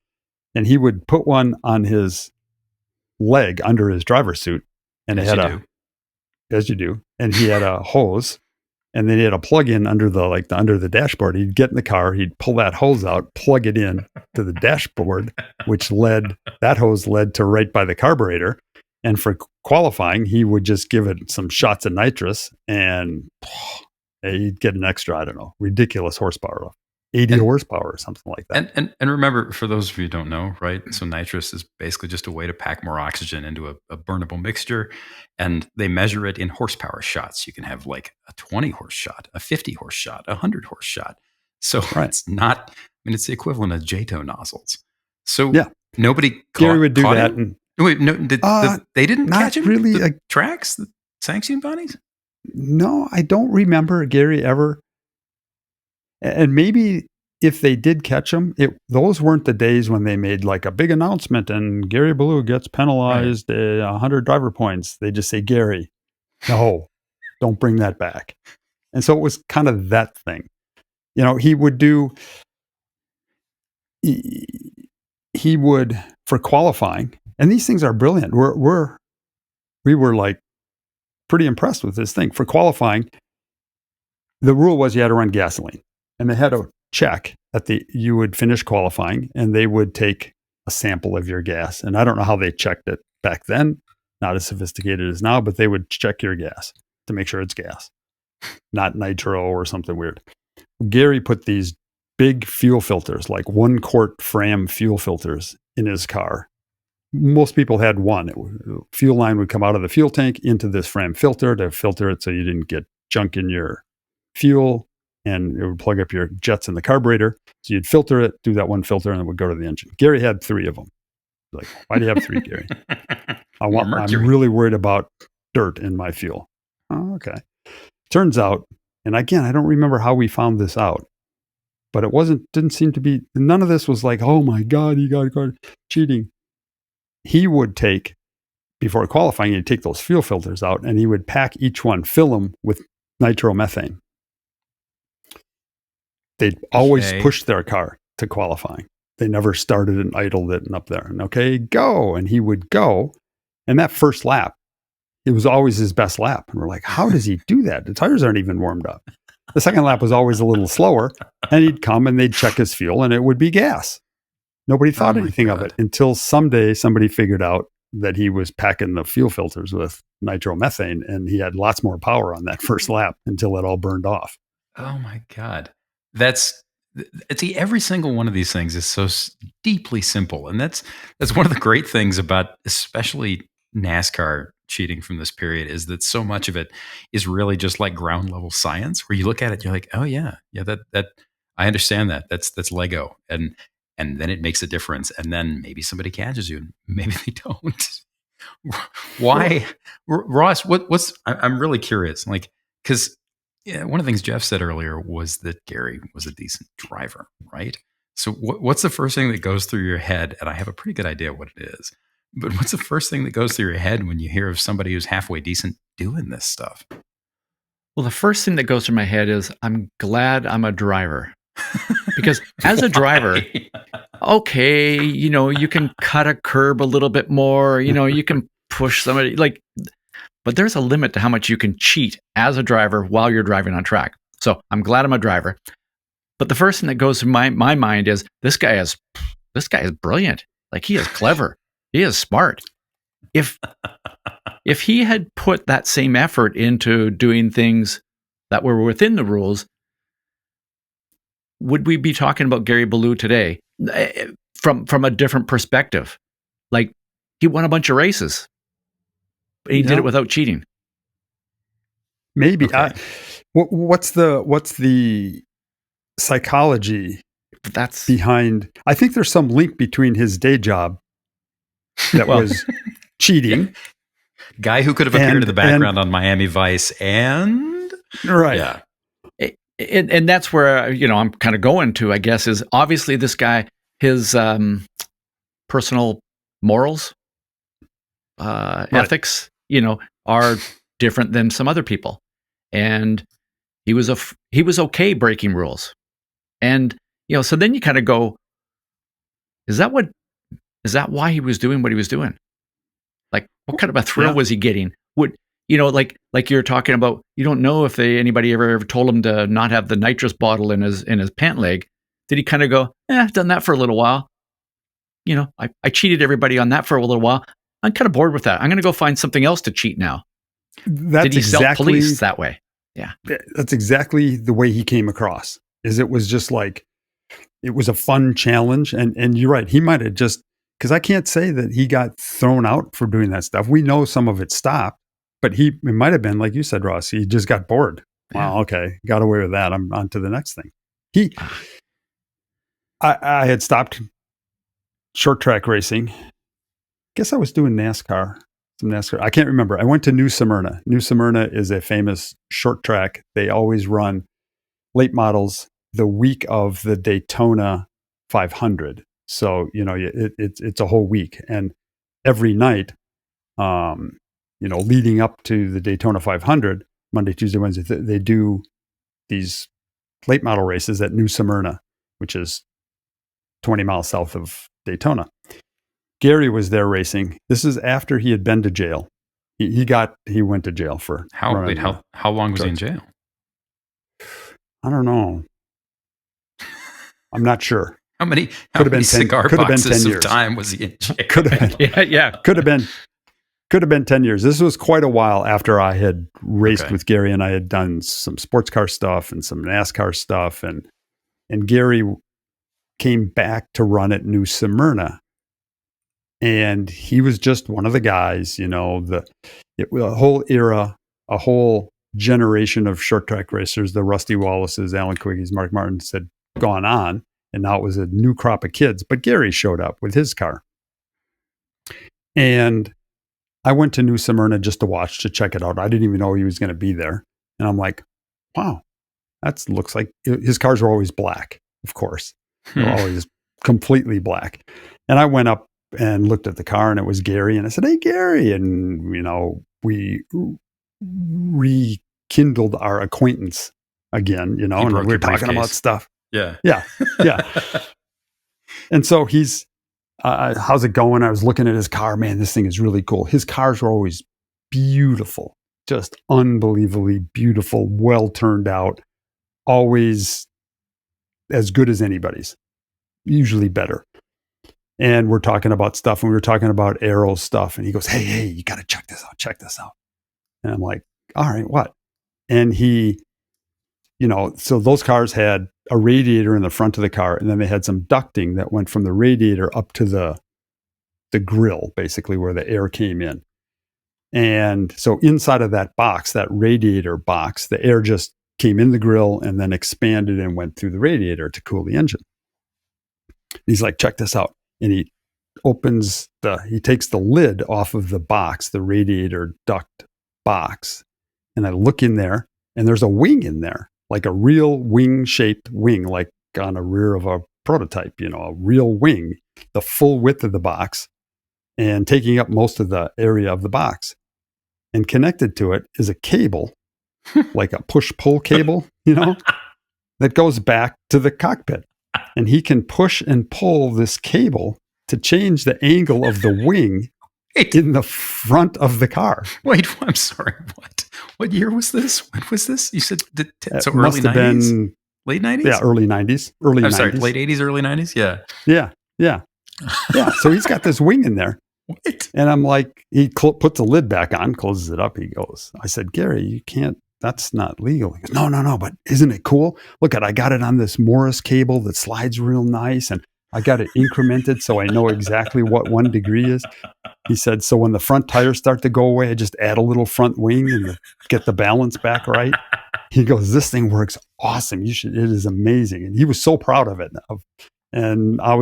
And he would put one on his leg under his driver's suit. And as you do. And he had a hose. And then he had a plug-in under the dashboard. He'd get in the car, he'd pull that hose out, plug it in to the dashboard, that hose led to right by the carburetor. And for qualifying, he would just give it some shots of nitrous, and he'd get an extra, I don't know, ridiculous horsepower, 80 horsepower or something like that. And remember, for those of you who don't know, right? So nitrous is basically just a way to pack more oxygen into a burnable mixture, and they measure it in horsepower shots. You can have like a 20 horse shot, a 50 horse shot, a 100 horse shot. So it's not, it's the equivalent of JTO nozzles. So nobody Gary would do that. And, wait, no, they didn't catch him? Really, the tracks, the sanction bunnies? No, I don't remember Gary ever. And maybe if they did catch him, those weren't the days when they made like a big announcement and Gary Balo gets penalized 100 driver points. They just say, Gary, no, don't bring that back. And so it was kind of that thing. He would, for qualifying, and these things are brilliant. We were like pretty impressed with this thing. For qualifying, the rule was you had to run gasoline. And they had a check you would finish qualifying, and they would take a sample of your gas. And I don't know how they checked it back then, not as sophisticated as now, but they would check your gas to make sure it's gas, not nitro or something weird. Gary put these big fuel filters, like 1 quart Fram fuel filters in his car. Most people had one. Fuel line would come out of the fuel tank into this Fram filter to filter it so you didn't get junk in your fuel. And it would plug up your jets in the carburetor. So you'd filter it, do that 1 filter, and it would go to the engine. Gary had 3 of them. Like, why do you have 3, Gary? I'm really worried about dirt in my fuel. Oh, okay. Turns out, and again, I don't remember how we found this out, but didn't seem to be, none of this was like, oh my God, you got cheating. He would take, before qualifying, he'd take those fuel filters out and he would pack each one, fill them with nitromethane. They'd always push their car to qualifying. They never started and idled it and up there. And okay, go. And he would go. And that first lap, it was always his best lap. And we're like, how does he do that? The tires aren't even warmed up. The second lap was always a little slower. And he'd come and they'd check his fuel and it would be gas. Nobody thought anything of it until someday somebody figured out that he was packing the fuel filters with nitromethane, and he had lots more power on that first lap until it all burned off. Oh my God. See, every single one of these things is so deeply simple. And that's one of the great things about especially NASCAR cheating from this period, is that so much of it is really just like ground level science, where you look at it, you're like, oh yeah, that I understand that. That's Lego. And then it makes a difference. And then maybe somebody catches you and maybe they don't. Why? Ross, I'm really curious. Like, because one of the things Jeff said earlier was that Gary was a decent driver, right? So what's the first thing that goes through your head? And I have a pretty good idea what it is. But what's the first thing that goes through your head when you hear of somebody who's halfway decent doing this stuff? Well, the first thing that goes through my head is, I'm glad I'm a driver. Because as a driver, okay, you can cut a curb a little bit more, you can push somebody, but there's a limit to how much you can cheat as a driver while you're driving on track. So I'm glad I'm a driver. But the first thing that goes through my mind is, this guy is brilliant. Like, he is clever. He is smart. If he had put that same effort into doing things that were within the rules, would we be talking about Gary Balo today from a different perspective? Like, he won a bunch of races, but he did it without cheating. Maybe. Okay. What's the psychology behind? I think there's some link between his day job that was cheating. Guy who could have appeared in the background on Miami Vice and right. Yeah. And that's where, I'm kind of going to, I guess, is obviously this guy, his personal morals, ethics, are different than some other people. And he was okay breaking rules. And, so then you kind of go, is that why he was doing what he was doing? Like, what kind of a thrill was he getting? Like you're talking about, you don't know if anybody ever told him to not have the nitrous bottle in his pant leg. Did he kind of go, I've done that for a little while. I cheated everybody on that for a little while. I'm kind of bored with that. I'm going to go find something else to cheat now. Did he self-police that way? Yeah. That's exactly the way he came across. It was just like, it was a fun challenge. And you're right. He might have just, because I can't say that he got thrown out for doing that stuff. We know some of it stopped, but it might have been, like you said, Ross, he just got bored. Yeah. Wow, okay, got away with that. I'm on to the next thing. I had stopped short track racing. Guess I was doing NASCAR. Some NASCAR. I can't remember. I went to New Smyrna. New Smyrna is a famous short track. They always run late models the week of the Daytona 500. So, it's a whole week. And every night, leading up to the Daytona 500, Monday, Tuesday, Wednesday, they do these late model races at New Smyrna, which is 20 miles south of Daytona. Gary was there racing. This is after he had been to jail. He went to jail for how long was he in jail? I don't know. I'm not sure. How many cigar boxes of time was he in jail? Could have been. Yeah. Could have been 10 years. This was quite a while after I had raced with Gary, and I had done some sports car stuff and some NASCAR stuff. And Gary came back to run at New Smyrna. And he was just one of the guys, a whole era, a whole generation of short track racers, the Rusty Wallaces, Alan Quiggy's, Mark Martins had gone on. And now it was a new crop of kids. But Gary showed up with his car. And I went to New Smyrna just to check it out. I didn't even know he was going to be there. And I'm like, wow, that looks like his cars were always black, of course. They were always completely black. And I went up and looked at the car, and it was Gary. And I said, hey, Gary. And, we rekindled our acquaintance again, and we were talking about stuff. Yeah. And so he's, how's it going? I was looking at his car. Man, this thing is really cool. His cars were always beautiful, just unbelievably beautiful, well turned out, always as good as anybody's, usually better. And we're talking about stuff, and we were talking about aero stuff. And he goes, hey, you got to check this out. And I'm like, all right, what? And he, so those cars had a radiator in the front of the car, and then they had some ducting that went from the radiator up to the grill, basically where the air came in. And so inside of that box, that radiator box, the air just came in the grill and then expanded and went through the radiator to cool the engine. He's like, check this out. And he takes the lid off of the box, the radiator duct box. And I look in there, and there's a wing in there, like a real wing-shaped wing, like on a rear of a prototype, a real wing, the full width of the box, and taking up most of the area of the box. And connected to it is a cable, like a push-pull cable, that goes back to the cockpit. And he can push and pull this cable to change the angle of the wing in the front of the car. Wait, I'm sorry. What year was this? When was this? You said so early must have 90s? Been, late 90s? Yeah, early 90s. Early 90s. Sorry, late 80s, early 90s? Yeah. Yeah. So he's got this wing in there. What? And I'm like, he puts the lid back on, closes it up. He goes, I said, Gary, you can't, that's not legal. He goes, no, but isn't it cool? Look I got it on this Morris cable that slides real nice. And I got it incremented so I know exactly what 1 degree is. He said, so when the front tires start to go away, I just add a little front wing and get the balance back right. He goes, this thing works awesome. It is amazing. And he was so proud of it. And I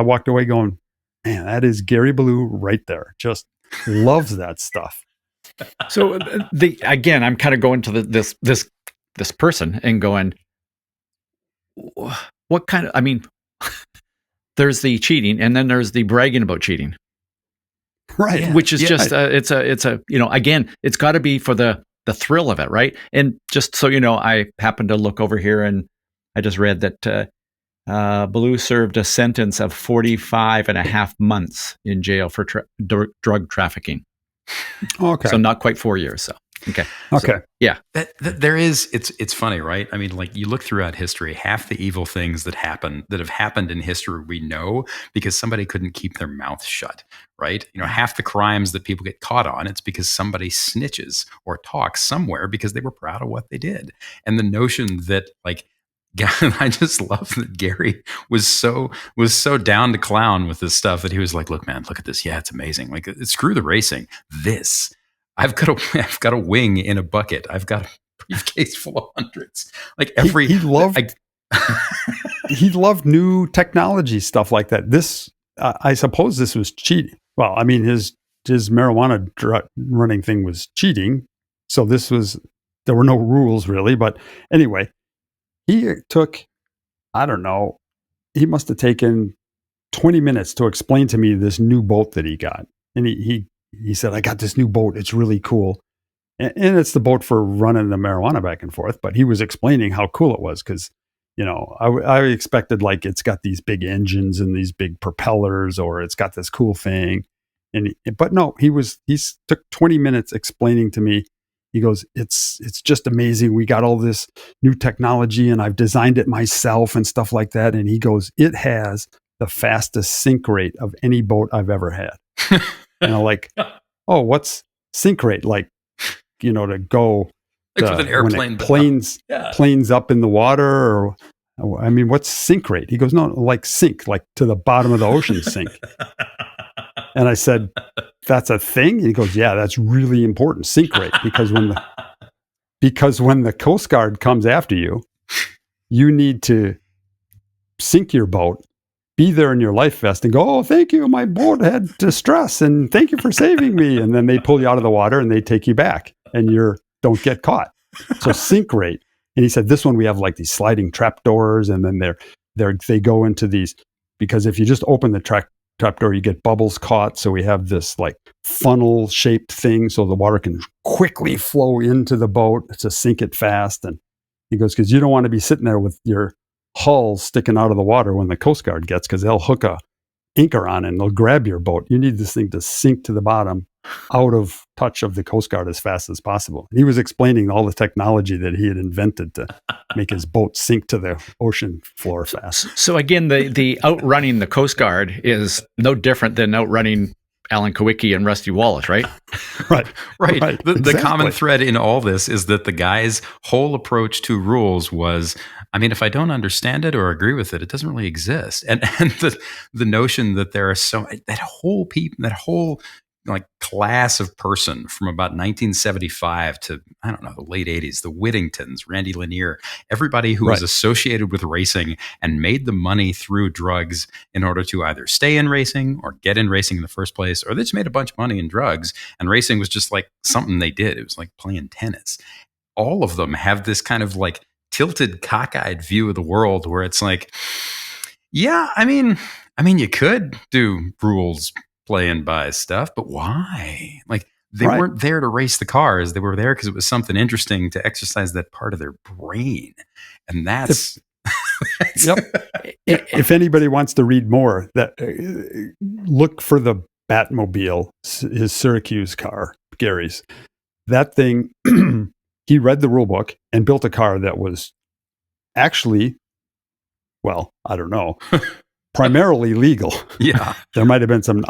walked away going, man, that is Gary Balo right there. Just loves that stuff. So again, I'm kind of going to this person and going, what kind of? I mean, there's the cheating, and then there's the bragging about cheating, Right? Yeah. which is just it's a again, it's got to be for the thrill of it, right? And just so you know, I happened to look over here, and I just read that Balo served a sentence of 45 and a half months in jail for drug trafficking. Okay. So not quite 4 years. So okay. Okay. So, yeah. That there is, it's funny, right? I mean, like, you look throughout history, half the evil things that have happened in history we know because somebody couldn't keep their mouth shut, right? Half the crimes that people get caught on, it's because somebody snitches or talks somewhere because they were proud of what they did. And the notion that, like, I just love that Gary was so down to clown with this stuff that he was like, look, man, look at this. Yeah, it's amazing. Like, screw the racing. I've got a wing in a bucket. I've got a briefcase full of hundreds. Like, he loved he loved new technology stuff like that. This I suppose this was cheating. Well, I mean, his marijuana running thing was cheating. So there were no rules really. But anyway, he took, I don't know, he must have taken 20 minutes to explain to me this new boat that he got. And he said, I got this new boat. It's really cool. And it's the boat for running the marijuana back and forth. But he was explaining how cool it was because, I expected, like, it's got these big engines and these big propellers, or it's got this cool thing. But no, he took 20 minutes explaining to me. He goes, it's just amazing. We got all this new technology and I've designed it myself and stuff like that. And he goes, it has the fastest sink rate of any boat I've ever had. And I'm like, oh, what's sink rate? Like, to go like with an airplane, planes up in the water, or I mean, what's sink rate? He goes, no, like sink, like to the bottom of the ocean sink. And I said, that's a thing? He goes, yeah, that's really important, sink rate, because when the Coast Guard comes after you, you need to sink your boat, be there in your life vest and go, oh, thank you, my boat had distress and thank you for saving me. And then they pull you out of the water and they take you back and you don't get caught. So sink rate. And he said, this one we have like these sliding trap doors, and then they go into these, because if you just open the trap door, you get bubbles caught. So we have this like funnel shaped thing so the water can quickly flow into the boat to sink it fast. And he goes, because you don't want to be sitting there with your hull sticking out of the water when the Coast Guard gets, because they'll hook a anchor on it and they'll grab your boat. You need this thing to sink to the bottom, out of touch of the Coast Guard as fast as possible. And he was explaining all the technology that he had invented to make his boat sink to the ocean floor fast. So again, the outrunning the Coast Guard is no different than outrunning Alan Kowicki and Rusty Wallace, right? Right. The common thread in all this is that the guy's whole approach to rules was, I mean, if I don't understand it or agree with it, it doesn't really exist. And the notion that there are that whole like class of person from about 1975 to, I don't know, the late 80s, the Whittingtons, Randy Lanier, everybody who was associated with racing and made the money through drugs in order to either stay in racing or get in racing in the first place, or they just made a bunch of money in drugs and racing was just like something they did. It was like playing tennis. All of them have this kind of like tilted, cockeyed view of the world where it's like, yeah, I mean, you could do rules playing by stuff, but why? Like, they weren't there to race the cars. They were there because it was something interesting to exercise that part of their brain. And that's... If anybody wants to read more, look for the Batmobile, his Syracuse car, Gary's. That thing, he read the rule book and built a car that was actually, well, I don't know, primarily legal. Yeah. There might have been some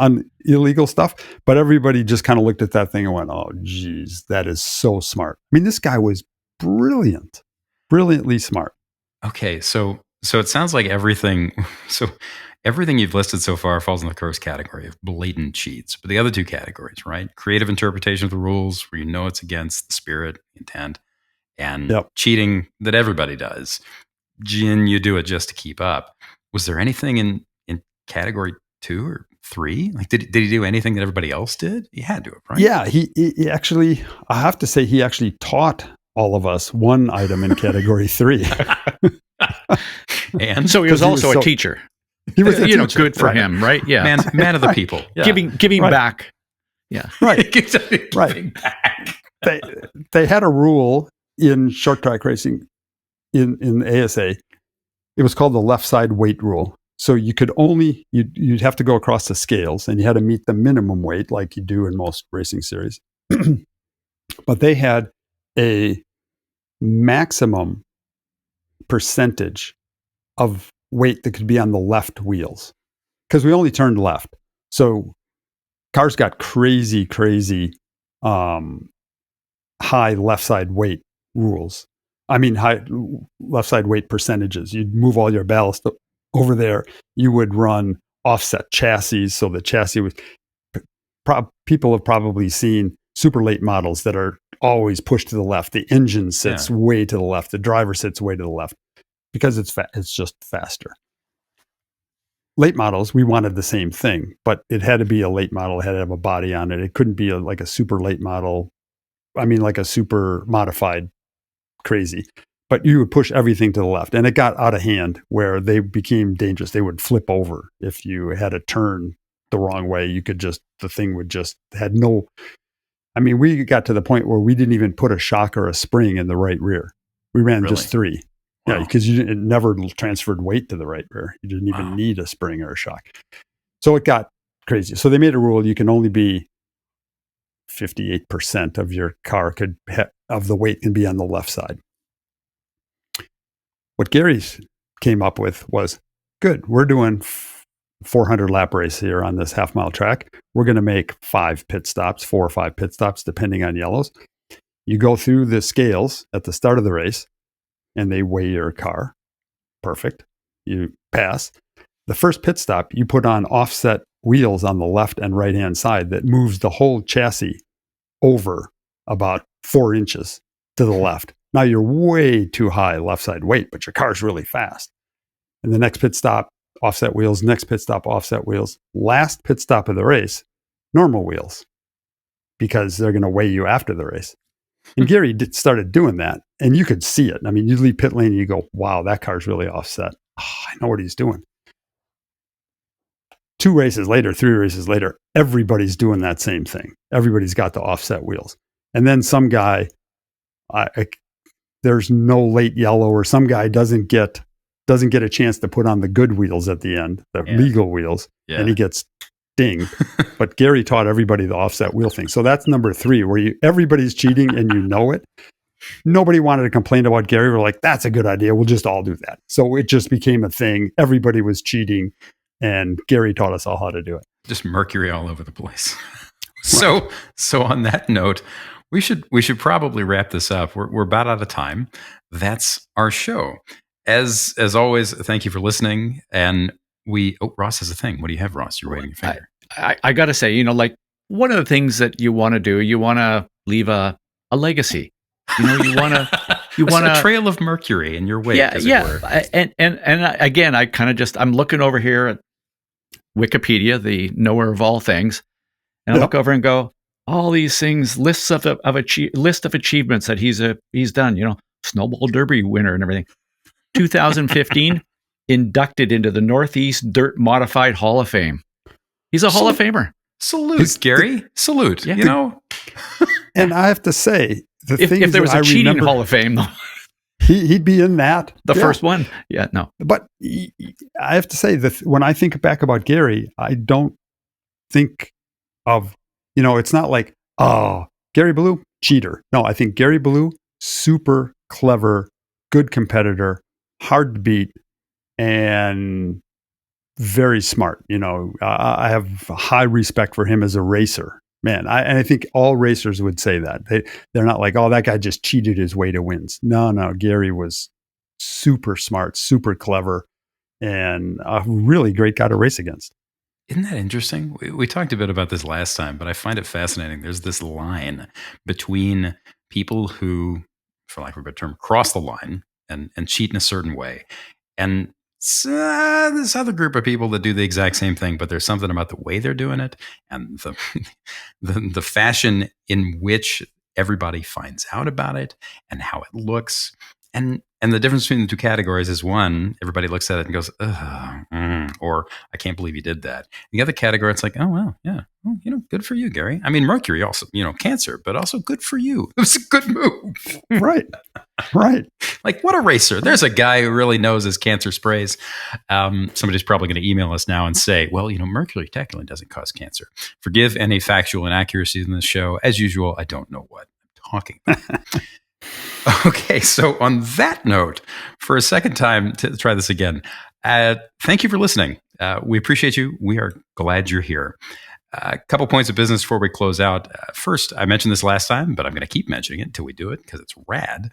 illegal stuff, but everybody just kind of looked at that thing and went, oh, geez, that is so smart. I mean, this guy was brilliantly smart. Okay. So it sounds like everything you've listed so far falls in the first category of blatant cheats. But the other two categories, right? Creative interpretation of the rules where you know it's against the spirit, intent, and cheating that everybody does. And you do it just to keep up. Was there anything in category 2 or 3? Like, did he do anything that everybody else did? He had to have, right? Yeah, he actually, I have to say, he actually taught all of us one item in category 3. And So he was 'Cause he also was a so- teacher. He was a You know, teacher, good for right. him, right? Yeah. man of the people. Yeah. Giving Right. back. Yeah. Right. Giving back. They had a rule in short track racing in ASA. It was called the left side weight rule. So you could only, you'd have to go across the scales and you had to meet the minimum weight like you do in most racing series. But they had a maximum percentage of weight that could be on the left wheels because we only turned left. So cars got crazy high left side weight rules. I mean, high left side weight percentages. You'd move all your ballast over there. You would run offset chassis. So the chassis was, people have probably seen super late models that are always pushed to the left. The engine sits way to the left. The driver sits way to the left because it's just faster. Late models, we wanted the same thing, but it had to be a late model. It had to have a body on it. It couldn't be like a super late model. I mean, like a super modified crazy. But you would push everything to the left. And it got out of hand where they became dangerous. They would flip over if you had a turn the wrong way. You could just, the thing would just had no, I mean, we got to the point where we didn't even put a shock or a spring in the right rear. We ran just 3. Wow. Yeah, because it never transferred weight to the right rear. You didn't even need a spring or a shock. So it got crazy. So they made a rule you can only be 58% of your car of the weight can be on the left side. What Gary came up with was, good, we're doing 400 lap race here on this half mile track. We're going to make 4 or 5 pit stops, depending on yellows. You go through the scales at the start of the race and they weigh your car. Perfect. You pass. The first pit stop, you put on offset wheels on the left and right hand side that moves the whole chassis over about 4 inches to the left. Now you're way too high left side weight, but your car's really fast. And the next pit stop, offset wheels. Next pit stop, offset wheels. Last pit stop of the race, normal wheels, because they're going to weigh you after the race. And Gary started doing that, and you could see it. I mean, you leave pit lane and you go, wow, that car's really offset. Oh, I know what he's doing. 2 races later, 3 races later, everybody's doing that same thing. Everybody's got the offset wheels. And then some guy, there's no late yellow, or some guy doesn't get a chance to put on the good wheels at the end, the legal wheels, and he gets dinged. But Gary taught everybody the offset wheel thing. So that's number 3, where everybody's cheating and you know it. Nobody wanted to complain about Gary. We're like, that's a good idea. We'll just all do that. So it just became a thing. Everybody was cheating, and Gary taught us all how to do it. Just Mercury all over the place. So on that note, we should probably wrap this up. We're about out of time. That's our show. As always, thank you for listening. And Ross has a thing. What do you have, Ross? You're waving your finger. I got to say, like one of the things that you want to do, you want to leave a legacy. You want a trail of Mercury in your wake, as it were. And again, I kind of I'm looking over here at Wikipedia, the knower of all things, and I look over and go, all these things, list of achievements that he's done. Snowball Derby winner and everything. 2015, inducted into the Northeast Dirt Modified Hall of Fame. He's a Hall of Famer. Salute, Gary. Salute. Yeah. And I have to say, if there was a cheating Hall of Fame, though, he'd be in that. The first one. Yeah, no. But I have to say that when I think back about Gary, I don't think of, it's not like, oh, Gary Balo, cheater. No, I think Gary Balo, super clever, good competitor, hard to beat, and very smart. I have high respect for him as a racer. Man, I think all racers would say that. They're not like, oh, that guy just cheated his way to wins. No, Gary was super smart, super clever, and a really great guy to race against. Isn't that interesting? We talked a bit about this last time, but I find it fascinating. There's this line between people who, for lack of a better term, cross the line and cheat in a certain way, and this other group of people that do the exact same thing, but there's something about the way they're doing it and the fashion in which everybody finds out about it and how it looks. And the difference between the two categories is one, everybody looks at it and goes, or I can't believe you did that. The other category, it's like, oh, well, yeah, well, good for you, Gary. I mean, Mercury also, Cancer, but also good for you. It was a good move. Right. Like, what a racer. There's a guy who really knows his cancer sprays. Somebody's probably going to email us now and say, well, Mercury technically doesn't cause cancer. Forgive any factual inaccuracies in this show. As usual, I don't know what I'm talking about. Okay, so on that note, for a second time to try this again, thank you for listening. We appreciate you. We are glad you're here. A couple points of business before we close out. First, I mentioned this last time, but I'm going to keep mentioning it until we do it because it's rad.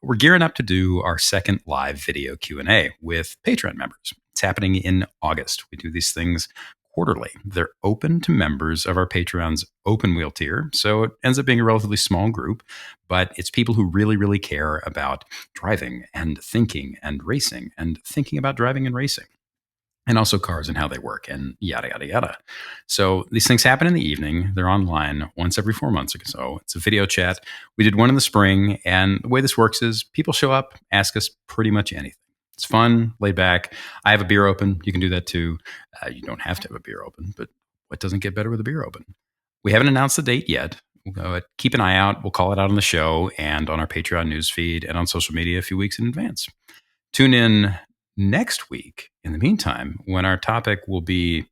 We're gearing up to do our second live video Q&A with Patreon members. It's happening in August. We do these things quarterly. They're open to members of our Patreon's open wheel tier. So it ends up being a relatively small group, but it's people who really, really care about driving and thinking and racing and thinking about driving and racing. And also cars and how they work and yada, yada, yada. So these things happen in the evening. They're online once every 4 months or so. It's a video chat. We did one in the spring. And the way this works is people show up, ask us pretty much anything. It's fun, laid back. I have a beer open. You can do that too. You don't have to have a beer open, but what doesn't get better with a beer open? We haven't announced the date yet. Keep an eye out. We'll call it out on the show and on our Patreon newsfeed and on social media a few weeks in advance. Tune in next week, in the meantime, when our topic will be,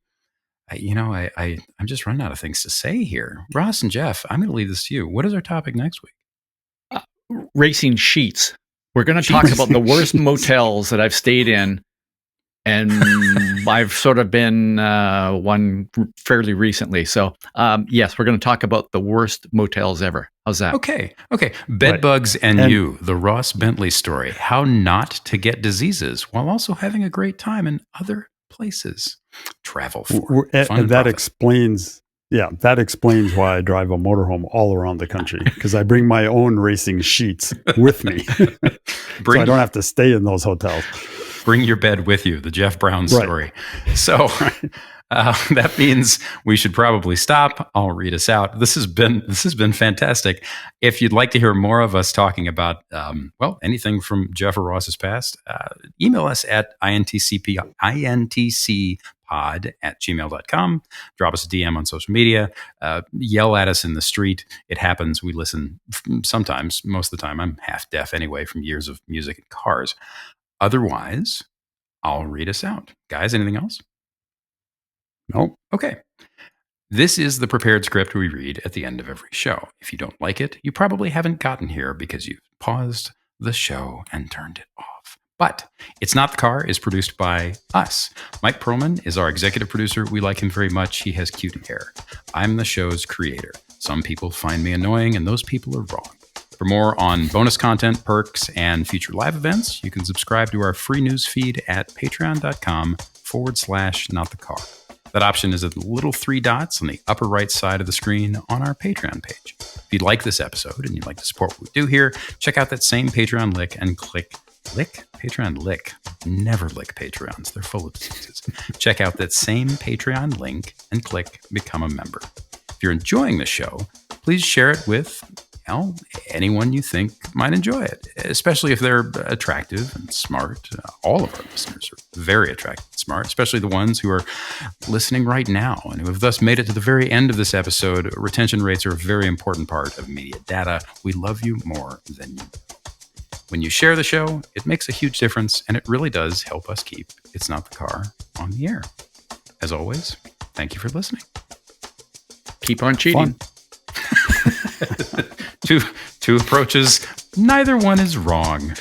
I'm just running out of things to say here. Ross and Jeff, I'm going to leave this to you. What is our topic next week? Racing sheets. We're going to talk about the worst motels that I've stayed in. And I've sort of been one fairly recently. So, yes, we're going to talk about the worst motels ever. How's that? Okay. Bed bugs and you, the Ross Bentley story. How not to get diseases while also having a great time in other places. Travel for fun and that explains why I drive a motorhome all around the country, because I bring my own racing sheets with me. So I don't have to stay in those hotels. Bring your bed with you, the Jeff Braun story. Right. So that means we should probably stop. I'll read us out. This has been fantastic. If you'd like to hear more of us talking about anything from Jeff or Ross's past, email us at intcpod@gmail.com. Drop us a DM on social media. Yell at us in the street. It happens. We listen sometimes. Most of the time, I'm half deaf anyway from years of music and cars. Otherwise, I'll read us out. Guys, anything else? Nope. Okay. This is the prepared script we read at the end of every show. If you don't like it, you probably haven't gotten here because you've paused the show and turned it off. But It's Not the Car is produced by us. Mike Perlman is our executive producer. We like him very much. He has cute hair. I'm the show's creator. Some people find me annoying, and those people are wrong. For more on bonus content, perks, and future live events, you can subscribe to our free news feed at patreon.com/notthecar. That option is at the little 3 dots on the upper right side of the screen on our Patreon page. If you'd like this episode and you'd like to support what we do here, check out that same Patreon link and click Patreon lick. Never lick Patreons. They're full of diseases. Check out that same Patreon link and click Become a Member. If you're enjoying the show, please share it with anyone you think might enjoy it, especially if they're attractive and smart. All of our listeners are very attractive and smart, especially the ones who are listening right now and who have thus made it to the very end of this episode. Retention rates are a very important part of media data. We love you more than you know. When you share the show, it makes a huge difference, and it really does help us keep It's Not the Car on the air. As always, thank you for listening. Keep on cheating. Two approaches, neither one is wrong.